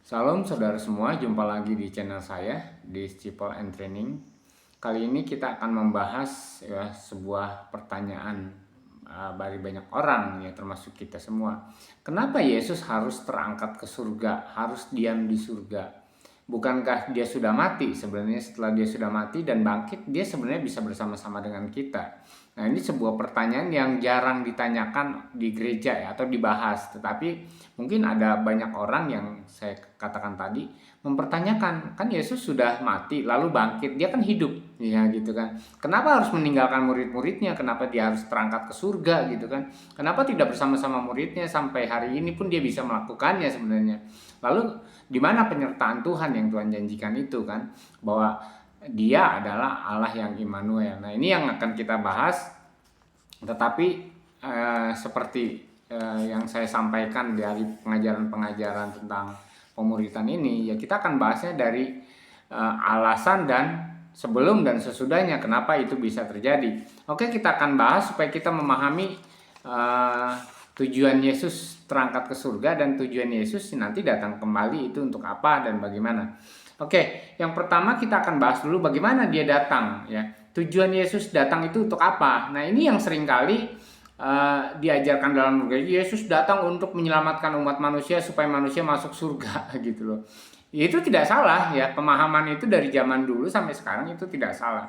Salam saudara semua, jumpa lagi di channel saya di Disciple and Training. Kali ini kita akan membahas sebuah pertanyaan dari banyak orang ya, termasuk kita semua. Kenapa Yesus harus terangkat ke surga, harus diam di surga? Bukankah dia sudah mati? Sebenarnya setelah dia sudah mati dan bangkit, dia sebenarnya bisa bersama-sama dengan kita. Nah, ini sebuah pertanyaan yang jarang ditanyakan di gereja ya, atau dibahas. Tetapi mungkin ada banyak orang yang saya katakan tadi mempertanyakan, kan Yesus sudah mati lalu bangkit, dia kan hidup ya gitu kan. Kenapa harus meninggalkan murid-muridnya? Kenapa dia harus terangkat ke surga gitu kan? Kenapa tidak bersama-sama muridnya sampai hari ini pun dia bisa melakukannya sebenarnya? Lalu di mana penyertaan Tuhan yang Tuhan janjikan itu kan, bahwa dia adalah Allah yang Immanuel. Nah, ini yang akan kita bahas. Tetapi seperti yang saya sampaikan dari pengajaran-pengajaran tentang pemuritan ini, ya kita akan bahasnya dari alasan dan sebelum dan sesudahnya kenapa itu bisa terjadi. Oke, kita akan bahas supaya kita memahami tujuan Yesus terangkat ke surga dan tujuan Yesus nanti datang kembali itu untuk apa dan bagaimana. Oke, yang pertama kita akan bahas dulu bagaimana dia datang ya. Tujuan Yesus datang itu untuk apa? Nah, ini yang seringkali diajarkan dalam gereja. Yesus datang untuk menyelamatkan umat manusia supaya manusia masuk surga gitu loh. Itu tidak salah ya, pemahaman itu dari zaman dulu sampai sekarang itu tidak salah.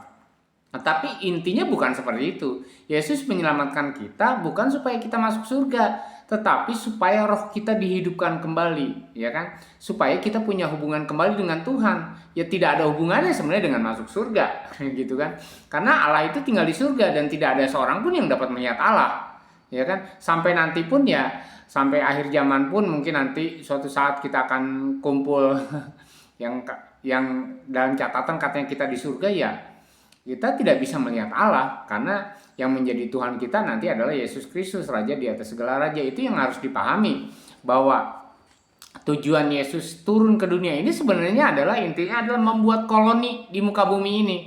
Nah, tapi intinya bukan seperti itu. Yesus menyelamatkan kita bukan supaya kita masuk surga, tetapi supaya roh kita dihidupkan kembali, ya kan? Supaya kita punya hubungan kembali dengan Tuhan. Ya tidak ada hubungannya sebenarnya dengan masuk surga, gitu kan? Karena Allah itu tinggal di surga dan tidak ada seorang pun yang dapat melihat Allah, ya kan? Sampai nanti pun ya, sampai akhir zaman pun mungkin nanti suatu saat kita akan kumpul yang dalam catatan katanya kita di surga ya. Kita tidak bisa melihat Allah karena yang menjadi Tuhan kita nanti adalah Yesus Kristus, Raja di atas segala raja. Itu yang harus dipahami, bahwa tujuan Yesus turun ke dunia ini sebenarnya adalah intinya adalah membuat koloni di muka bumi ini.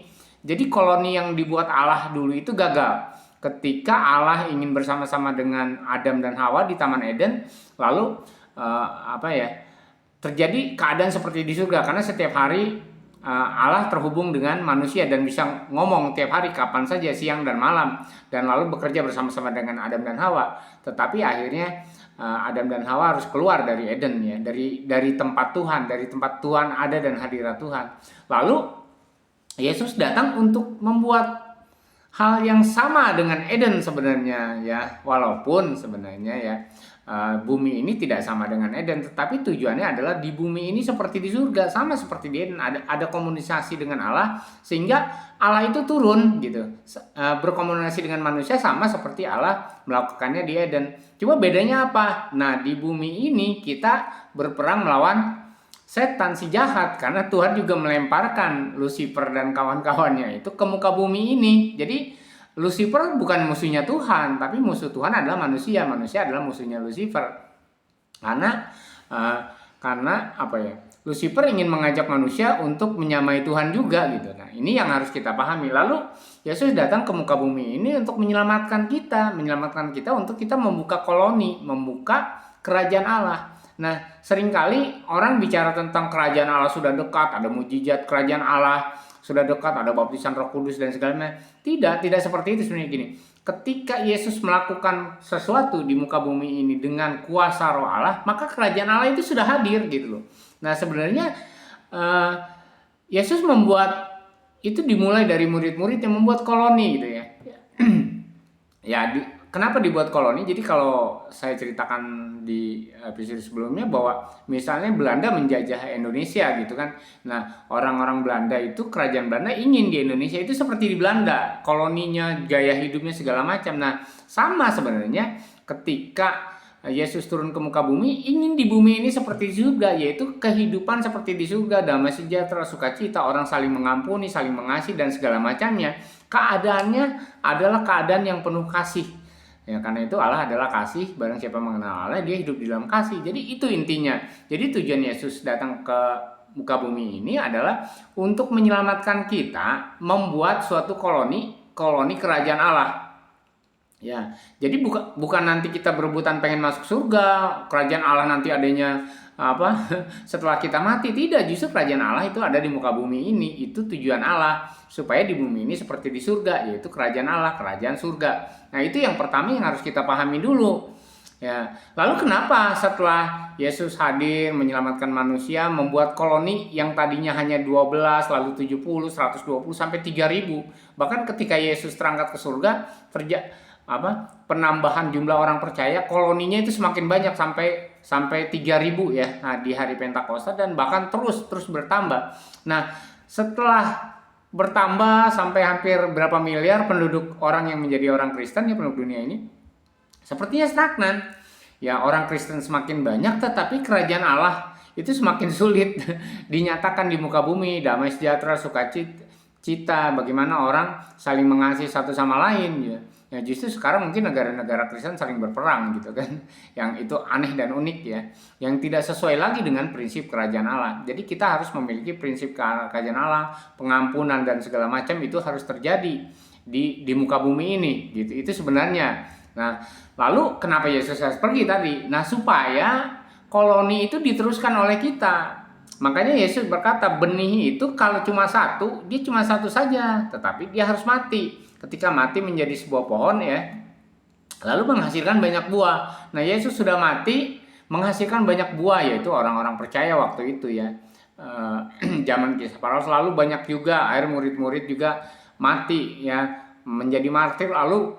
Jadi koloni yang dibuat Allah dulu itu gagal. Ketika Allah ingin bersama-sama dengan Adam dan Hawa di Taman Eden, lalu terjadi keadaan seperti di surga karena setiap hari Allah terhubung dengan manusia dan bisa ngomong tiap hari kapan saja, siang dan malam, dan lalu bekerja bersama-sama dengan Adam dan Hawa. Tetapi akhirnya Adam dan Hawa harus keluar dari Eden ya, dari tempat Tuhan, dari tempat Tuhan ada dan hadirat Tuhan. Lalu Yesus datang untuk membuat hal yang sama dengan Eden sebenarnya ya, walaupun sebenarnya ya bumi ini tidak sama dengan Eden, tetapi tujuannya adalah di bumi ini seperti di surga, sama seperti di Eden, ada komunikasi dengan Allah, sehingga Allah itu turun gitu, berkomunikasi dengan manusia sama seperti Allah melakukannya di Eden. Cuma bedanya apa? Nah, di bumi ini kita berperang melawan setan si jahat, karena Tuhan juga melemparkan Lucifer dan kawan-kawannya itu ke muka bumi ini. Jadi Lucifer bukan musuhnya Tuhan, tapi musuh Tuhan adalah manusia. Manusia adalah musuhnya Lucifer. Karena apa ya? Lucifer ingin mengajak manusia untuk menyamai Tuhan juga gitu. Nah, ini yang harus kita pahami. Lalu Yesus datang ke muka bumi ini untuk menyelamatkan kita untuk kita membuka koloni, membuka kerajaan Allah. Nah, seringkali orang bicara tentang kerajaan Allah sudah dekat, ada mujizat kerajaan Allah sudah dekat, ada baptisan Roh Kudus dan segala macam. Tidak seperti itu sebenarnya. Gini, ketika Yesus melakukan sesuatu di muka bumi ini dengan kuasa Roh Allah, maka kerajaan Allah itu sudah hadir gitu loh. Nah, sebenarnya Yesus membuat itu dimulai dari murid-murid yang membuat koloni gitu ya. Kenapa dibuat koloni? Jadi kalau saya ceritakan di episode sebelumnya bahwa misalnya Belanda menjajah Indonesia gitu kan. Nah, orang-orang Belanda itu, kerajaan Belanda ingin di Indonesia itu seperti di Belanda, koloninya, gaya hidupnya segala macam. Nah, sama sebenarnya ketika Yesus turun ke muka bumi, ingin di bumi ini seperti di surga, yaitu kehidupan seperti di surga, damai sejahtera, sukacita, orang saling mengampuni, saling mengasihi dan segala macamnya. Keadaannya adalah keadaan yang penuh kasih. Ya, karena itu Allah adalah kasih, barang siapa mengenal Allah dia hidup di dalam kasih. Jadi itu intinya. Jadi tujuan Yesus datang ke muka bumi ini adalah untuk menyelamatkan kita, membuat suatu koloni kerajaan Allah. Ya, jadi bukan nanti kita berebutan pengen masuk surga, kerajaan Allah nanti adanya apa setelah kita mati. Tidak, justru kerajaan Allah itu ada di muka bumi ini. Itu tujuan Allah, supaya di bumi ini seperti di surga, yaitu kerajaan Allah, kerajaan surga. Nah, itu yang pertama yang harus kita pahami dulu. Ya, lalu kenapa setelah Yesus hadir menyelamatkan manusia, membuat koloni yang tadinya hanya 12, lalu 70, 120 sampai 3000. Bahkan ketika Yesus terangkat ke surga, penambahan jumlah orang percaya, koloninya itu semakin banyak sampai 3000 ya. Nah, di hari Pentakosta, dan bahkan terus bertambah. Nah, setelah bertambah sampai hampir berapa miliar penduduk orang yang menjadi orang Kristen ya, penduduk dunia ini, sepertinya stagnan. Ya, orang Kristen semakin banyak, tetapi kerajaan Allah itu semakin sulit dinyatakan di muka bumi. Damai sejahtera, sukacita, bagaimana orang saling mengasihi satu sama lain ya. Ya, justru sekarang mungkin negara-negara Kristen saling berperang gitu kan. Yang itu aneh dan unik ya. Yang tidak sesuai lagi dengan prinsip kerajaan Allah. Jadi kita harus memiliki prinsip kerajaan Allah, pengampunan dan segala macam itu harus terjadi di muka bumi ini gitu. Itu sebenarnya. Nah, lalu kenapa Yesus harus pergi tadi? Nah, supaya koloni itu diteruskan oleh kita. Makanya Yesus berkata, benih itu kalau cuma satu, dia cuma satu saja, tetapi dia harus mati. Ketika mati menjadi sebuah pohon ya, lalu menghasilkan banyak buah. Nah, Yesus sudah mati menghasilkan banyak buah, yaitu orang-orang percaya waktu itu ya. Zaman Kisah Para Rasul, lalu banyak juga akhir murid-murid juga mati ya, menjadi martir. Lalu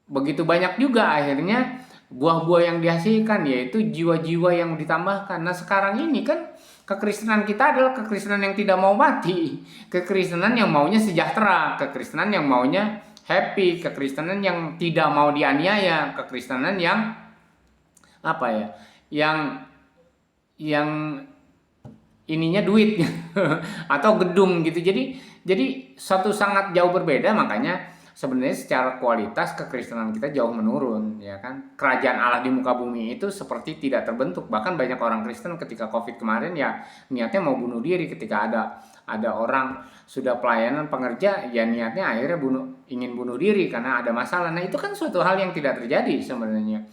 begitu banyak juga akhirnya buah-buah yang dihasilkan, yaitu jiwa-jiwa yang ditambahkan. Nah, sekarang ini kan kekristenan kita adalah kekristenan yang tidak mau mati, kekristenan yang maunya sejahtera, kekristenan yang maunya happy, kekristenan yang tidak mau dianiaya, kekristenan yang yang ininya duit atau gedung gitu. Jadi satu sangat jauh berbeda. Makanya sebenarnya secara kualitas kekristenan kita jauh menurun ya kan. Kerajaan Allah di muka bumi itu seperti tidak terbentuk. Bahkan banyak orang Kristen ketika Covid kemarin ya niatnya mau bunuh diri. Ketika ada orang sudah pelayanan pengerja ya niatnya akhirnya ingin bunuh diri karena ada masalah. Nah, itu kan suatu hal yang tidak terjadi sebenarnya.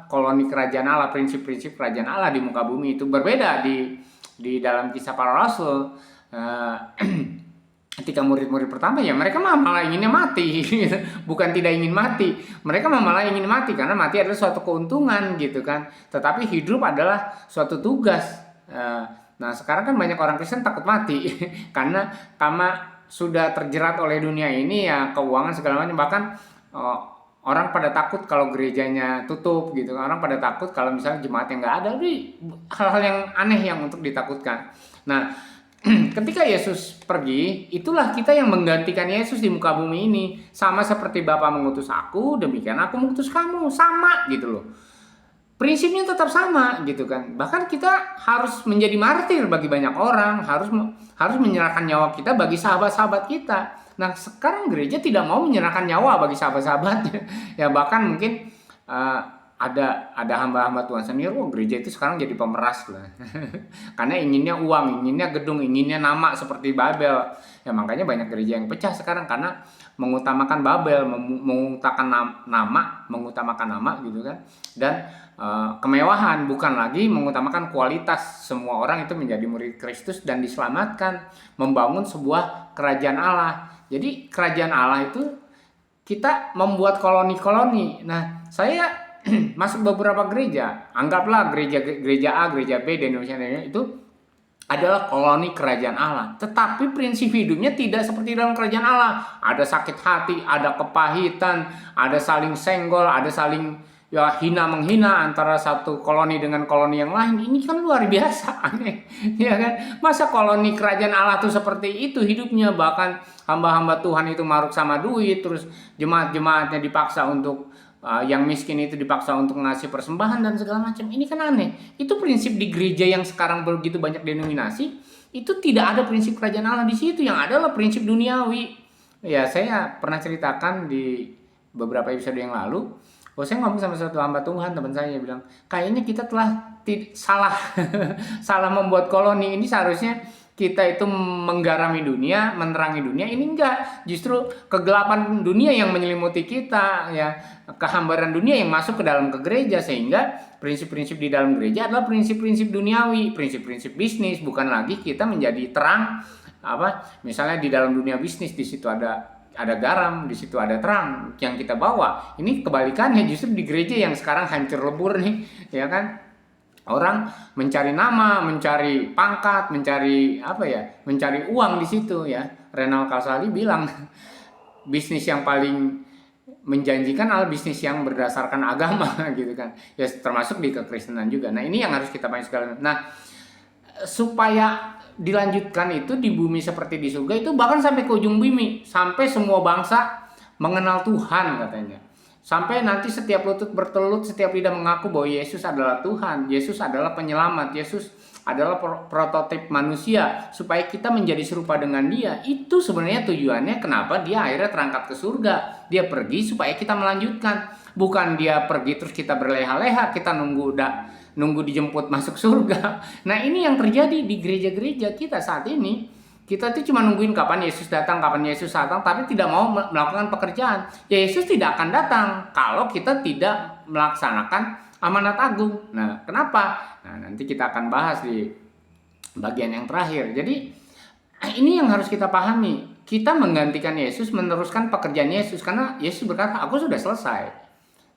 Koloni kerajaan Allah, prinsip-prinsip kerajaan Allah di muka bumi itu berbeda di dalam Kisah Para Rasul. Ketika murid-murid pertama ya mereka malah inginnya mati bukan tidak ingin mati, mereka malah ingin mati karena mati adalah suatu keuntungan gitu kan, tetapi hidup adalah suatu tugas. Nah, sekarang kan banyak orang Kristen takut mati karena sudah terjerat oleh dunia ini ya, keuangan segala macam. Bahkan orang pada takut kalau gerejanya tutup gitu, orang pada takut kalau misalnya jemaatnya nggak ada. Hal-hal yang aneh yang untuk ditakutkan. Nah, ketika Yesus pergi, itulah kita yang menggantikan Yesus di muka bumi ini. Sama seperti Bapa mengutus aku, demikian aku mengutus kamu. Sama gitu loh. Prinsipnya tetap sama gitu kan. Bahkan kita harus menjadi martir bagi banyak orang, harus menyerahkan nyawa kita bagi sahabat-sahabat kita. Nah, sekarang gereja tidak mau menyerahkan nyawa bagi sahabat-sahabatnya. Ya, bahkan mungkin ada hamba-hamba Tuhan senior, gereja itu sekarang jadi pemeras lah. Karena inginnya uang, inginnya gedung, inginnya nama seperti Babel. Ya, makanya banyak gereja yang pecah sekarang karena mengutamakan Babel, mengutamakan nama gitu kan. Dan kemewahan, bukan lagi mengutamakan kualitas. Semua orang itu menjadi murid Kristus dan diselamatkan, membangun sebuah kerajaan Allah. Jadi kerajaan Allah itu kita membuat koloni-koloni. Nah, saya masuk beberapa gereja, anggaplah gereja A, gereja B di Indonesia itu adalah koloni kerajaan Allah. Tetapi prinsip hidupnya tidak seperti dalam kerajaan Allah. Ada sakit hati, ada kepahitan, ada saling senggol, ada saling hina menghina antara satu koloni dengan koloni yang lain. Ini kan luar biasa aneh, ya kan? Masa koloni kerajaan Allah tuh seperti itu hidupnya? Bahkan hamba-hamba Tuhan itu maruk sama duit, terus jemaat-jemaatnya dipaksa untuk yang miskin itu dipaksa untuk ngasih persembahan dan segala macam. Ini kan aneh. Itu prinsip di gereja yang sekarang begitu banyak denominasi. Itu tidak ada prinsip kerajaan Allah di situ. Yang adalah prinsip duniawi. Ya, saya pernah ceritakan di beberapa episode yang lalu. Saya ngomong sama satu hamba Tuhan, teman saya bilang, kayaknya kita telah salah salah membuat koloni. Ini seharusnya kita itu menggarami dunia, menerangi dunia. Ini enggak, justru kegelapan dunia yang menyelimuti kita, ya, kehambaran dunia yang masuk ke dalam ke gereja, sehingga prinsip-prinsip di dalam gereja adalah prinsip-prinsip duniawi, prinsip-prinsip bisnis, bukan lagi kita menjadi terang. Misalnya di dalam dunia bisnis, di situ ada garam, di situ ada terang yang kita bawa. Ini kebalikannya, justru di gereja yang sekarang hancur lebur nih, ya kan? Orang mencari nama, mencari pangkat, mencari uang di situ, ya. Renal Kasali bilang bisnis yang paling menjanjikan adalah bisnis yang berdasarkan agama gitu kan. Ya termasuk di kekristenan juga. Nah, ini yang harus kita pahami sekali. Nah, supaya dilanjutkan itu di bumi seperti di surga itu bahkan sampai ke ujung bumi, sampai semua bangsa mengenal Tuhan katanya. Sampai nanti setiap lutut bertelut, setiap lidah mengaku bahwa Yesus adalah Tuhan, Yesus adalah penyelamat, Yesus adalah prototip manusia, supaya kita menjadi serupa dengan Dia. Itu sebenarnya tujuannya kenapa Dia akhirnya terangkat ke surga. Dia pergi supaya kita melanjutkan. Bukan Dia pergi terus kita berleha-leha, kita nunggu dijemput masuk surga. Nah, ini yang terjadi di gereja-gereja kita saat ini. Kita tuh cuma nungguin kapan Yesus datang, tapi tidak mau melakukan pekerjaan. Yesus tidak akan datang kalau kita tidak melaksanakan amanat agung. Nah, kenapa? Nah, nanti kita akan bahas di bagian yang terakhir. Jadi, ini yang harus kita pahami. Kita menggantikan Yesus, meneruskan pekerjaan Yesus. Karena Yesus berkata, aku sudah selesai.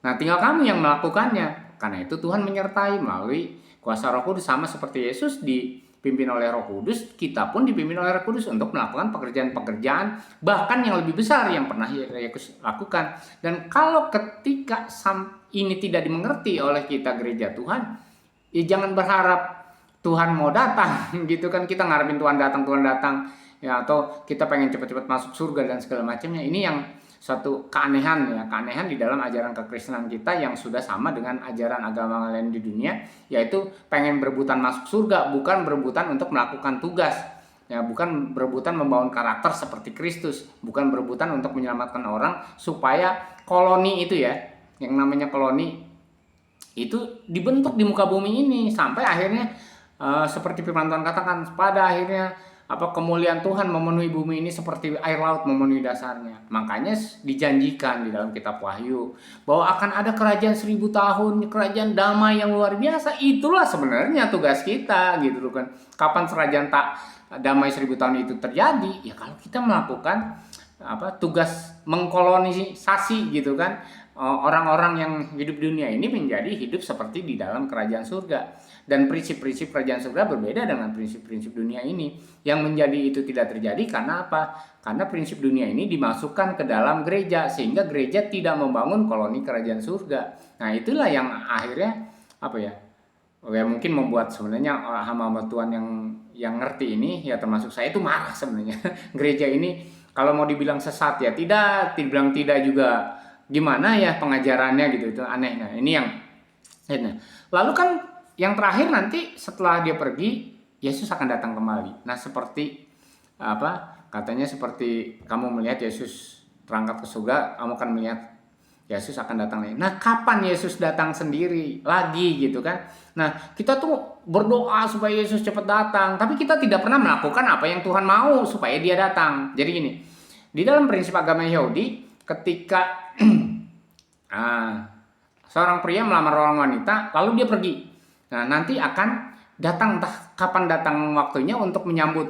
Nah, tinggal kamu yang melakukannya. Karena itu Tuhan menyertai melalui kuasa Roh Kudus, sama seperti Yesus dipimpin oleh Roh Kudus, kita pun dipimpin oleh Roh Kudus untuk melakukan pekerjaan-pekerjaan bahkan yang lebih besar yang pernah Yesus lakukan. Dan kalau ketika ini tidak dimengerti oleh kita gereja Tuhan, ya jangan berharap Tuhan mau datang gitu kan. Kita ngarepin Tuhan datang ya, atau kita pengen cepat-cepat masuk surga dan segala macamnya. Ini yang suatu keanehan di dalam ajaran kekristenan kita yang sudah sama dengan ajaran agama lain di dunia, yaitu pengen berebutan masuk surga, bukan berebutan untuk melakukan tugas, ya, bukan berebutan membangun karakter seperti Kristus, bukan berebutan untuk menyelamatkan orang supaya koloni itu, ya, yang namanya koloni itu dibentuk di muka bumi ini sampai akhirnya seperti firman Tuhan katakan, pada akhirnya kemuliaan Tuhan memenuhi bumi ini seperti air laut memenuhi dasarnya. Makanya dijanjikan di dalam kitab Wahyu bahwa akan ada kerajaan 1000 tahun, kerajaan damai yang luar biasa. Itulah sebenarnya tugas kita gitu kan. Kapan kerajaan damai 1000 tahun itu terjadi? Ya kalau kita melakukan tugas mengkolonisasi gitu kan, orang-orang yang hidup di dunia ini menjadi hidup seperti di dalam kerajaan surga. Dan prinsip-prinsip kerajaan surga berbeda dengan prinsip-prinsip dunia ini. Yang menjadi itu tidak terjadi karena apa? Karena prinsip dunia ini dimasukkan ke dalam gereja, sehingga gereja tidak membangun koloni kerajaan surga. Nah, itulah yang akhirnya mungkin membuat sebenarnya hamba-hamba Tuhan yang ngerti ini, ya termasuk saya, itu marah sebenarnya. Gereja ini kalau mau dibilang sesat ya tidak, dibilang tidak juga gimana ya pengajarannya gitu, itu aneh. Nah, ini yang lalu kan yang terakhir nanti setelah dia pergi, Yesus akan datang kembali. Nah, seperti katanya seperti kamu melihat Yesus terangkat ke surga, kamu akan melihat Yesus akan datang lagi. Nah, kapan Yesus datang sendiri lagi gitu kan? Nah, kita tuh berdoa supaya Yesus cepat datang, tapi kita tidak pernah melakukan apa yang Tuhan mau supaya dia datang. Jadi gini, di dalam prinsip agama Yahudi, ketika seorang pria melamar orang wanita, lalu dia pergi. Nah, nanti akan datang, entah kapan datang waktunya untuk menyambut.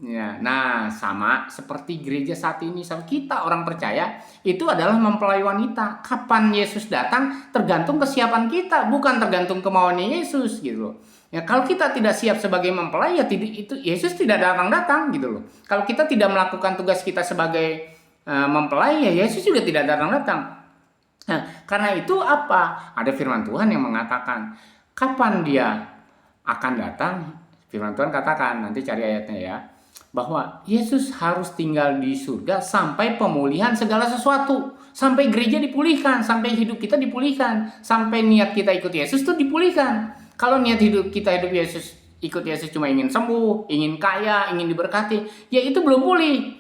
Ya, nah, sama seperti gereja saat ini, sama kita orang percaya itu adalah mempelai wanita. Kapan Yesus datang tergantung kesiapan kita, bukan tergantung kemauannya Yesus gitu loh. Ya, kalau kita tidak siap sebagai mempelai, ya itu Yesus tidak datang gitu loh. Kalau kita tidak melakukan tugas kita sebagai mempelai, ya Yesus juga tidak datang. Nah, karena itu ada firman Tuhan yang mengatakan kapan dia akan datang. Firman Tuhan katakan, nanti cari ayatnya ya, bahwa Yesus harus tinggal di surga sampai pemulihan segala sesuatu, sampai gereja dipulihkan, sampai hidup kita dipulihkan, sampai niat kita ikut Yesus itu dipulihkan. Kalau niat kita ikut Yesus cuma ingin sembuh, ingin kaya, ingin diberkati, ya itu belum pulih.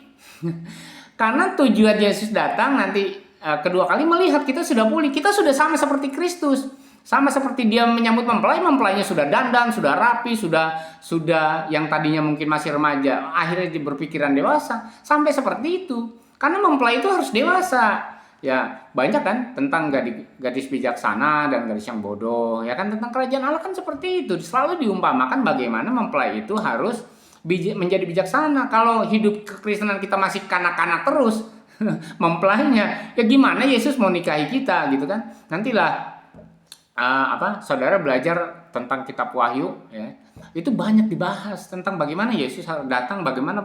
Karena tujuan Yesus datang nanti kedua kali melihat kita sudah pulih, kita sudah sama seperti Kristus. Sama seperti dia menyambut mempelai, mempelainya sudah dandan, sudah rapi, sudah yang tadinya mungkin masih remaja, akhirnya dia berpikiran dewasa, sampai seperti itu. Karena mempelai itu harus dewasa. Ya, banyak kan tentang gadis bijaksana dan gadis yang bodoh, ya kan, tentang kerajaan Allah kan seperti itu. Selalu diumpamakan bagaimana mempelai itu harus menjadi bijaksana. Kalau hidup kekristenan kita masih kanak-kanak terus, mempelainya, ya gimana Yesus mau nikahi kita gitu kan? Nantilah saudara belajar tentang kitab Wahyu, ya, itu banyak dibahas tentang bagaimana Yesus datang, bagaimana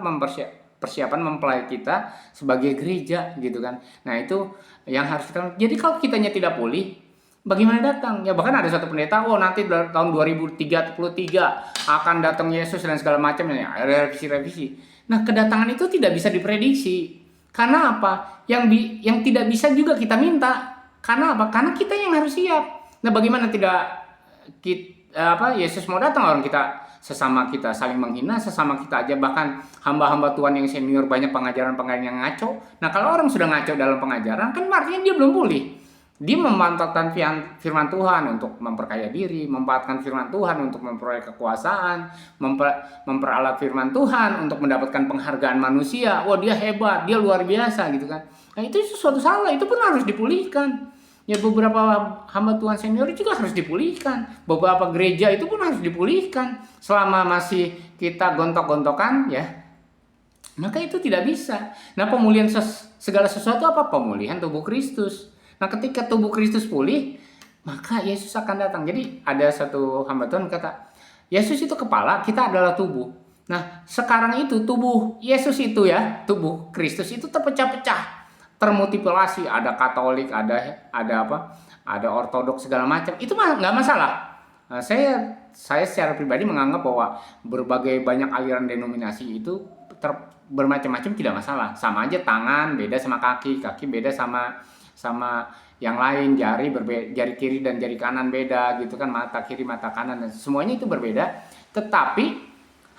persiapan mempelai kita sebagai gereja gitu kan. Nah itu yang harus kita. Jadi kalau kitanya tidak pulih, bagaimana datang? Ya bahkan ada satu pendeta, nanti tahun 2033 akan datang Yesus dan segala macam, ya revisi. Nah kedatangan itu tidak bisa diprediksi. Karena apa? Yang tidak bisa juga kita minta. Karena apa? Karena kita yang harus siap. Nah, bagaimana Yesus mau datang, orang kita sesama kita saling menghina, sesama kita aja, bahkan hamba-hamba Tuhan yang senior banyak pengajaran yang ngaco. Nah, kalau orang sudah ngaco dalam pengajaran, kan artinya dia belum pulih. Dia memanfaatkan firman Tuhan untuk memperkaya diri, memanfaatkan firman Tuhan untuk memperoleh kekuasaan, memperalat firman Tuhan untuk mendapatkan penghargaan manusia. Wah, dia hebat, dia luar biasa gitu kan. Nah, itu sesuatu salah, itu pun harus dipulihkan. Ya beberapa hamba Tuhan senior juga harus dipulihkan. Beberapa gereja itu pun harus dipulihkan. Selama masih kita gontok-gontokan, ya, maka itu tidak bisa. Nah, pemulihan segala sesuatu apa? Pemulihan tubuh Kristus. Nah, ketika tubuh Kristus pulih, maka Yesus akan datang. Jadi ada satu hamba Tuhan kata, Yesus itu kepala, kita adalah tubuh. Nah, sekarang itu tubuh Yesus itu, ya, tubuh Kristus itu terpecah-pecah, termultiplikasi, ada Katolik, ada Ortodoks segala macam. Itu mah nggak masalah. Nah, saya secara pribadi menganggap bahwa berbagai banyak aliran denominasi itu bermacam-macam tidak masalah. Sama aja, tangan beda sama kaki beda sama yang lain, jari kiri dan jari kanan beda gitu kan, mata kiri mata kanan, dan semuanya itu berbeda, tetapi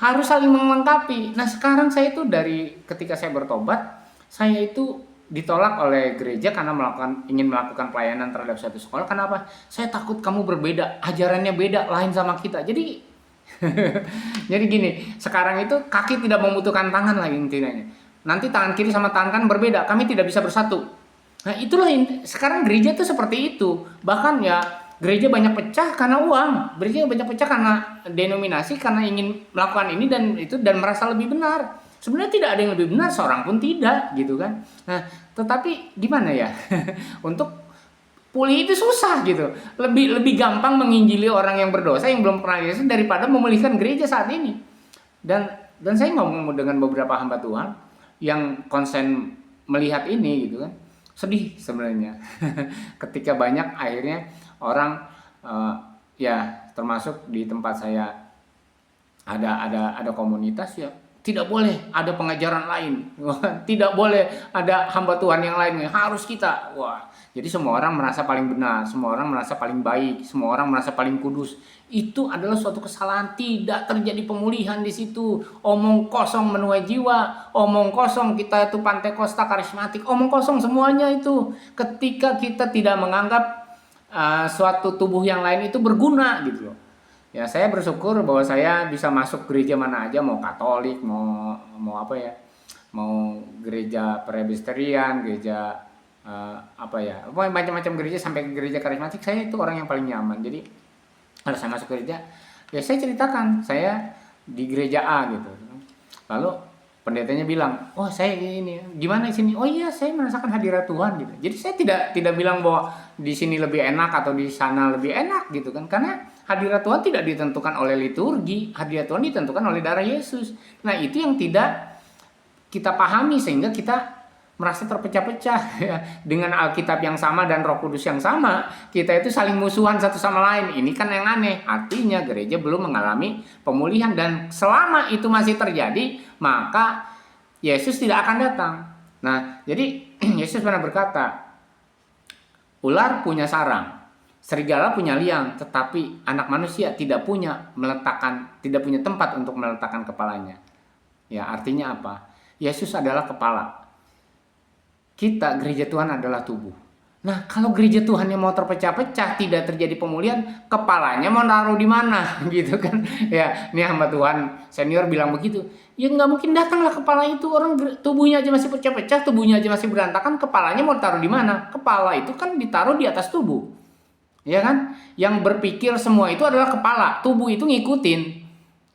harus saling melengkapi. Nah, sekarang saya itu dari ketika saya bertobat, saya itu ditolak oleh gereja karena ingin melakukan pelayanan terhadap satu sekolah. Kenapa? Saya takut kamu berbeda, ajarannya beda, lain sama kita. Jadi jadi gini, sekarang itu kaki tidak membutuhkan tangan lagi intinya. Nanti tangan kiri sama tangan kanan berbeda, kami tidak bisa bersatu. Nah, itulah sekarang gereja itu seperti itu. Bahkan ya gereja banyak pecah karena uang, gereja banyak pecah karena denominasi, karena ingin melakukan ini dan itu dan merasa lebih benar. Sebenarnya tidak ada yang lebih benar, seorang pun tidak gitu kan. Nah, tetapi gimana ya? Untuk pulih itu susah gitu. Lebih gampang menginjili orang yang berdosa yang belum pernah Yesus daripada memulihkan gereja saat ini. Dan saya ngomong dengan beberapa hamba Tuhan yang konsen melihat ini gitu kan. Sedih sebenarnya. Ketika banyak akhirnya orang ya termasuk di tempat saya ada komunitas, ya tidak boleh ada pengajaran lain, tidak boleh ada hamba Tuhan yang lain, harus kita. Wah, jadi semua orang merasa paling benar, semua orang merasa paling baik, semua orang merasa paling kudus. Itu adalah suatu kesalahan. Tidak terjadi pemulihan di situ. Omong kosong menuai jiwa, omong kosong kita itu Pantekosta karismatik, omong kosong semuanya itu. Ketika kita tidak menganggap suatu tubuh yang lain itu berguna gitu loh. Ya, saya bersyukur bahwa saya bisa masuk gereja mana aja, mau Katolik, mau mau gereja Presbyterian, gereja macam-macam gereja, sampai ke gereja karismatik. Saya itu orang yang paling nyaman. Jadi kalau saya masuk gereja, ya saya ceritakan saya di gereja A gitu. Lalu pendetanya bilang, oh saya ini gimana di sini? Oh iya, saya merasakan hadirat Tuhan gitu. Jadi saya tidak bilang bahwa di sini lebih enak atau di sana lebih enak gitu kan, karena hadirat Tuhan tidak ditentukan oleh liturgi, hadirat Tuhan ditentukan oleh darah Yesus. Nah, itu yang tidak kita pahami sehingga kita merasa terpecah-pecah ya. Dengan Alkitab yang sama dan Roh Kudus yang sama, kita itu saling musuhan satu sama lain. Ini kan yang aneh. Artinya gereja belum mengalami pemulihan, dan selama itu masih terjadi, maka Yesus tidak akan datang. Nah, jadi Yesus pernah berkata, ular punya sarang, serigala punya liang, tetapi anak manusia tidak punya tempat untuk meletakkan kepalanya. Ya, artinya apa? Yesus adalah kepala. Kita, gereja Tuhan adalah tubuh. Nah, kalau gereja Tuhan yang mau terpecah-pecah, tidak terjadi pemulihan, kepalanya mau naruh di mana, gitu kan? Ya, ini hamba Tuhan senior bilang begitu. Ya nggak mungkin datanglah kepala itu, orang tubuhnya aja masih pecah-pecah, tubuhnya aja masih berantakan, kepalanya mau taruh di mana? Kepala itu kan ditaruh di atas tubuh, ya kan? Yang berpikir semua itu adalah kepala, tubuh itu ngikutin,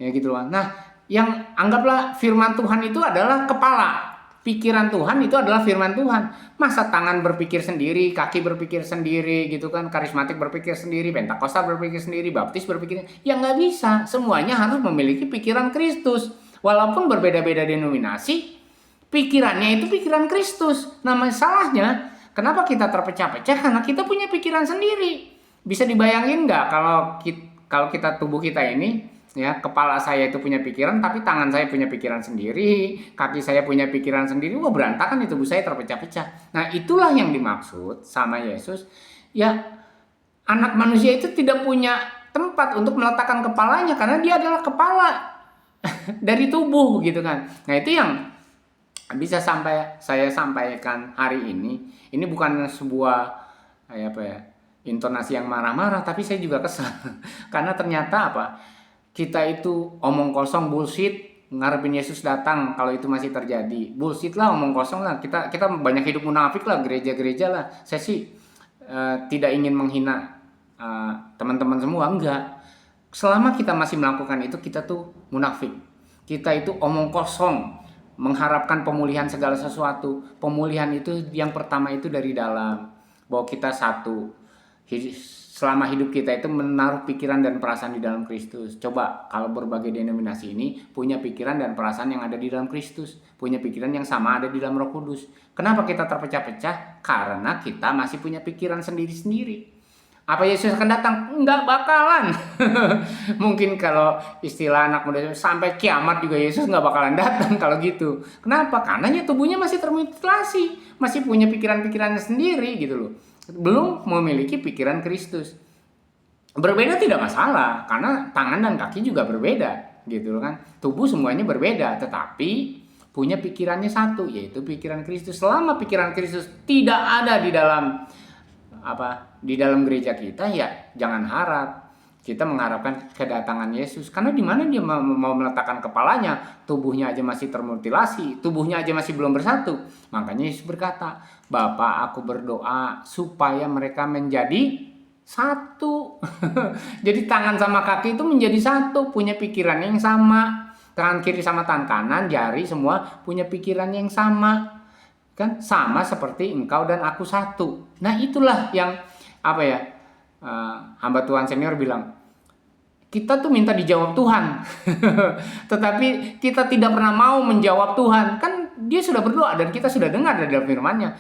ya gitu loh. Nah, yang anggaplah firman Tuhan itu adalah kepala. Pikiran Tuhan itu adalah firman Tuhan. Masa tangan berpikir sendiri, kaki berpikir sendiri gitu kan, karismatik berpikir sendiri, Pentakosta berpikir sendiri, Baptis berpikir, ya nggak bisa. Semuanya harus memiliki pikiran Kristus. Walaupun berbeda-beda denominasi, pikirannya itu pikiran Kristus. Nah, masalahnya kenapa kita terpecah-pecah? Karena kita punya pikiran sendiri. Bisa dibayangin nggak kalau kita tubuh kita ini, ya, kepala saya itu punya pikiran, tapi tangan saya punya pikiran sendiri, kaki saya punya pikiran sendiri, wah berantakan itu, tubuh saya terpecah-pecah. Nah, itulah yang dimaksud sama Yesus. Ya, anak manusia itu tidak punya tempat untuk meletakkan kepalanya karena dia adalah kepala dari tubuh gitu kan. Nah, itu yang bisa saya sampaikan hari ini. Ini bukan sebuah apa ya, intonasi yang marah-marah, tapi saya juga kesal karena ternyata apa, kita itu omong kosong, bullshit, ngarepin Yesus datang. Kalau itu masih terjadi, bullshit lah, omong kosong lah. Kita banyak hidup munafik lah, gereja-gereja lah. Saya sih tidak ingin menghina teman-teman semua, enggak. Selama kita masih melakukan itu, kita tuh munafik. Kita itu omong kosong, mengharapkan pemulihan segala sesuatu. Pemulihan itu yang pertama itu dari dalam, bahwa kita satu. Selama hidup kita itu menaruh pikiran dan perasaan di dalam Kristus. Coba kalau berbagai denominasi ini punya pikiran dan perasaan yang ada di dalam Kristus, punya pikiran yang sama ada di dalam Roh Kudus. Kenapa kita terpecah-pecah? Karena kita masih punya pikiran sendiri-sendiri. Apa Yesus akan datang? Enggak bakalan. Mungkin kalau istilah anak muda sampai kiamat juga Yesus enggak bakalan datang kalau gitu. Kenapa? Karena tubuhnya masih termutilasi, masih punya pikiran-pikirannya sendiri gitu loh. Belum memiliki pikiran Kristus. Berbeda tidak masalah, karena tangan dan kaki juga berbeda gitu loh kan. Tubuh semuanya berbeda, tetapi punya pikirannya satu, yaitu pikiran Kristus. Selama pikiran Kristus tidak ada di dalam gereja kita, ya jangan harap kita mengharapkan kedatangan Yesus. Karena di mana dia mau meletakkan kepalanya, tubuhnya aja masih termutilasi, tubuhnya aja masih belum bersatu. Makanya Yesus berkata, Bapa, aku berdoa supaya mereka menjadi satu. Jadi tangan sama kaki itu menjadi satu, punya pikiran yang sama. Tangan kiri sama tangan kanan, jari semua punya pikiran yang sama. Kan sama seperti engkau dan aku satu. Nah, itulah yang apa ya, hamba Tuhan senior bilang, kita tuh minta dijawab Tuhan. Tetapi kita tidak pernah mau menjawab Tuhan. Kan dia sudah berdoa dan kita sudah dengar dari dalam firman-Nya.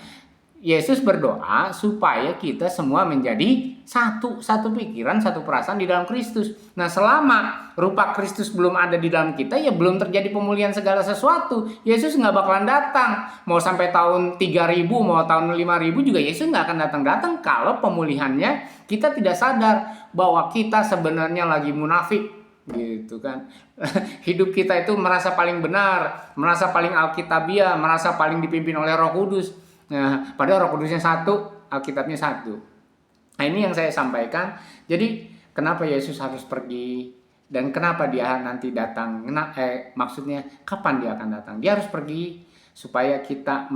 Yesus berdoa supaya kita semua menjadi satu pikiran, satu perasaan di dalam Kristus. Nah, selama rupa Kristus belum ada di dalam kita, ya belum terjadi pemulihan segala sesuatu. Yesus nggak bakalan datang. Mau sampai tahun 3000, mau tahun 5000 juga Yesus nggak akan datang kalau pemulihannya kita tidak sadar bahwa kita sebenarnya lagi munafik gitu kan. Hidup kita itu merasa paling benar, merasa paling alkitabiah, merasa paling dipimpin oleh Roh Kudus. Nah, padahal Roh Kudusnya satu, Alkitabnya satu. Nah, ini yang saya sampaikan. Jadi, kenapa Yesus harus pergi dan kenapa dia nanti datang? Maksudnya kapan dia akan datang? Dia harus pergi supaya kita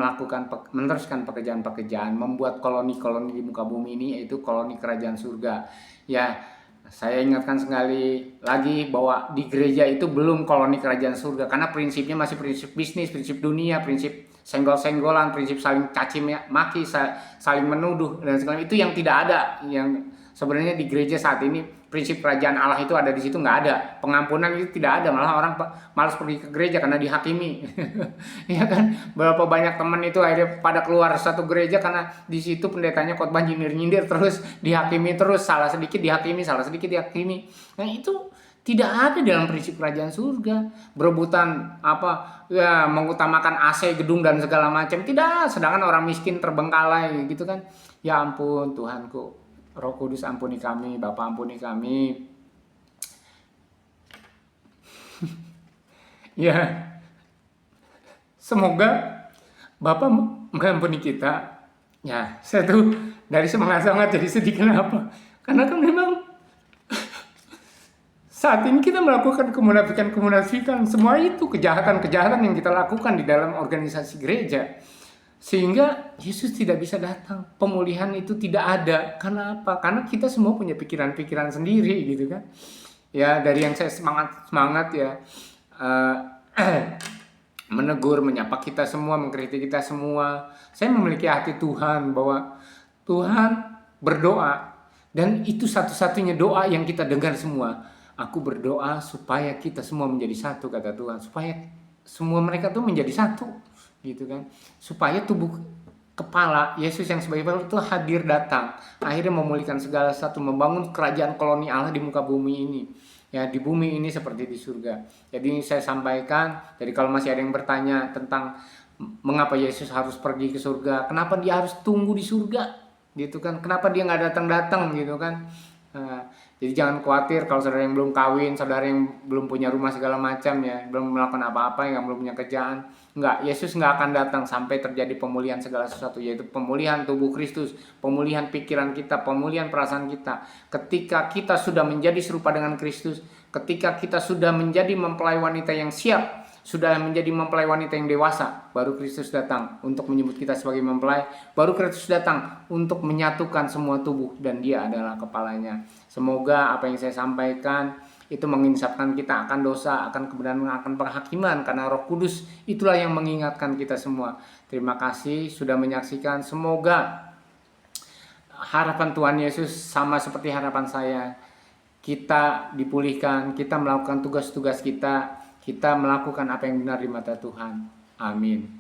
meneruskan pekerjaan-pekerjaan, membuat koloni-koloni di muka bumi ini, yaitu koloni kerajaan surga. Ya, saya ingatkan sekali lagi bahwa di gereja itu belum koloni kerajaan surga, karena prinsipnya masih prinsip bisnis, prinsip dunia, prinsip senggol-senggolan, prinsip saling caci maki, saling menuduh dan segala itu yang tidak ada. Yang sebenarnya di gereja saat ini prinsip kerajaan Allah itu ada di situ, nggak ada. Pengampunan itu tidak ada, malah orang malas pergi ke gereja karena dihakimi. Ya kan? Berapa banyak teman itu akhirnya pada keluar satu gereja karena di situ pendetanya khotbah nyindir-nyindir terus, dihakimi terus, salah sedikit dihakimi, salah sedikit dihakimi. Nah, itu tidak ada dalam prinsip kerajaan surga. Berebutan apa ya, mengutamakan AC, gedung dan segala macam, tidak. Sedangkan orang miskin terbengkalai gitu kan. Ya ampun Tuhanku, Roh Kudus ampuni kami, Bapa ampuni kami. Ya, semoga Bapa mengampuni kita. Ya, saya tuh Dari semangat-semangat jadi sedih. Kenapa? Karena kan memang saat ini kita melakukan kemunafikan, semua itu kejahatan-kejahatan yang kita lakukan di dalam organisasi gereja. Sehingga Yesus tidak bisa datang, pemulihan itu tidak ada. Karena apa? Karena kita semua punya pikiran-pikiran sendiri gitu kan. Ya, dari yang saya semangat ya, menegur, menyapa kita semua, mengkritik kita semua. Saya memiliki hati Tuhan bahwa Tuhan berdoa, dan itu satu-satunya doa yang kita dengar semua. Aku berdoa supaya kita semua menjadi satu, kata Tuhan, supaya semua mereka tuh menjadi satu gitu kan, supaya tubuh kepala Yesus yang sebagai kepala itu hadir datang, akhirnya memulihkan segala sesuatu, membangun kerajaan koloni Allah di muka bumi ini. Ya, di bumi ini seperti di surga. Jadi saya sampaikan, jadi kalau masih ada yang bertanya tentang mengapa Yesus harus pergi ke surga, kenapa dia harus tunggu di surga gitu kan, kenapa dia nggak datang-datang gitu kan. Jadi jangan khawatir kalau saudara yang belum kawin, saudara yang belum punya rumah segala macam ya, belum melakukan apa-apa, yang belum punya kerjaan, enggak, Yesus nggak akan datang sampai terjadi pemulihan segala sesuatu, yaitu pemulihan tubuh Kristus, pemulihan pikiran kita, pemulihan perasaan kita. Ketika kita sudah menjadi serupa dengan Kristus, ketika kita sudah menjadi mempelai wanita yang siap, sudah menjadi mempelai wanita yang dewasa, baru Kristus datang untuk menyebut kita sebagai mempelai, baru Kristus datang untuk menyatukan semua tubuh dan dia adalah kepalanya. Semoga apa yang saya sampaikan itu menginsapkan kita akan dosa, akan kebenaran, akan penghakiman, karena Roh Kudus itulah yang mengingatkan kita semua. Terima kasih sudah menyaksikan. Semoga harapan Tuhan Yesus sama seperti harapan saya. Kita dipulihkan, kita melakukan tugas-tugas kita melakukan apa yang benar di mata Tuhan. Amin.